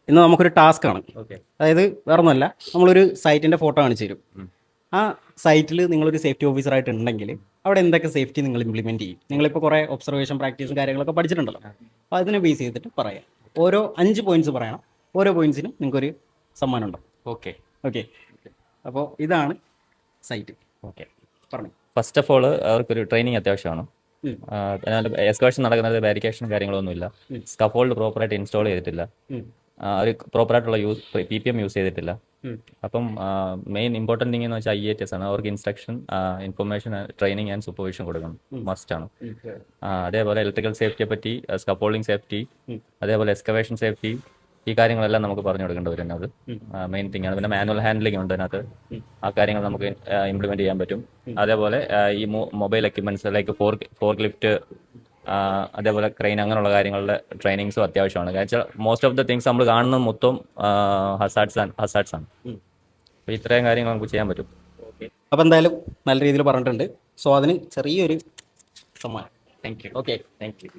ഇന്ന് നമുക്കൊരു ടാസ്ക് ആണ്. ഓക്കെ. അതായത് വേറെ ഒന്നുമല്ല, നമ്മളൊരു സൈറ്റിൻ്റെ ഫോട്ടോ കാണിച്ചു തരും. ആ സൈറ്റിൽ നിങ്ങളൊരു സേഫ്റ്റി ഓഫീസറായിട്ട് ഉണ്ടെങ്കിൽ അവിടെ എന്തൊക്കെ സേഫ്റ്റി നിങ്ങൾ ഇംപ്ലിമെൻറ്റ് ചെയ്യും? നിങ്ങളിപ്പോൾ കുറേ ഒബ്സർവേഷൻ പ്രാക്ടീസും കാര്യങ്ങളൊക്കെ പഠിച്ചിട്ടുണ്ടല്ലോ. അപ്പോൾ അതിനെ ബേസ് ചെയ്തിട്ട് പറയാം. ഓരോ 5 പോയിന്റ്സ് പറയണം. ഓരോ പോയിന്റ്സിനും നിങ്ങൾക്കൊരു സമ്മാനം ഉണ്ടാവും. ഓക്കെ. ഓക്കെ, അപ്പോൾ ഇതാണ് സൈറ്റ്. ഓക്കെ. പറഞ്ഞു. ഫസ്റ്റ് ഓഫ് ഓൾ അവർക്കൊരു ട്രെയിനിങ് അത്യാവശ്യമാണ്. എക്സ്കവേഷൻ നടക്കുന്നത് ബാരിക്കേഷൻ കാര്യങ്ങളൊന്നുമില്ല. സ്കഫോൾഡ് പ്രോപ്പറായിട്ട് ഇൻസ്റ്റാൾ ചെയ്തിട്ടില്ല. ഒരു പ്രോപ്പറായിട്ടുള്ള PPM യൂസ് ചെയ്തിട്ടില്ല. അപ്പം മെയിൻ ഇമ്പോർട്ടൻറ്റ് തിങ് എന്ന് വെച്ചാൽ IATS ആണ്. അവർക്ക് instruction, information, training and supervision കൊടുക്കണം, മസ്റ്റാണ്. അതേപോലെ ഇലക്ട്രിക്കൽ സേഫ്റ്റിയെ പറ്റി, സ്കഫോൾഡിങ് സേഫ്റ്റി, അതേപോലെ എക്സ്കവേഷൻ സേഫ്റ്റി, ഈ കാര്യങ്ങളെല്ലാം നമുക്ക് പറഞ്ഞു കൊടുക്കേണ്ടി വരും. അത് മെയിൻ തിങ് ആണ്. പിന്നെ മാനുവൽ ഹാൻഡ്ലിംഗ് ഉണ്ട് അതിനകത്ത്. ആ കാര്യങ്ങൾ നമുക്ക് ഇംപ്ലിമെന്റ് ചെയ്യാൻ പറ്റും. അതേപോലെ ഈ mobile equipments like fork lift, അതേപോലെ ക്രെയിൻ, അങ്ങനെയുള്ള കാര്യങ്ങളുടെ ട്രെയിനിങ്സും അത്യാവശ്യമാണ്. കാരണം വെച്ചാൽ മോസ്റ്റ് ഓഫ് ദ തിങ്സ് നമ്മൾ കാണുന്നത് മൊത്തം ഹസാർഡ്സ് ആണ്. അപ്പോൾ ഇത്രയും കാര്യങ്ങൾ നമുക്ക് ചെയ്യാൻ പറ്റും. അപ്പോൾ എന്തായാലും നല്ല രീതിയിൽ പറഞ്ഞിട്ടുണ്ട്. സോ അതിന് ചെറിയൊരു സമ്മാനം. Thank you. Okay, thank you.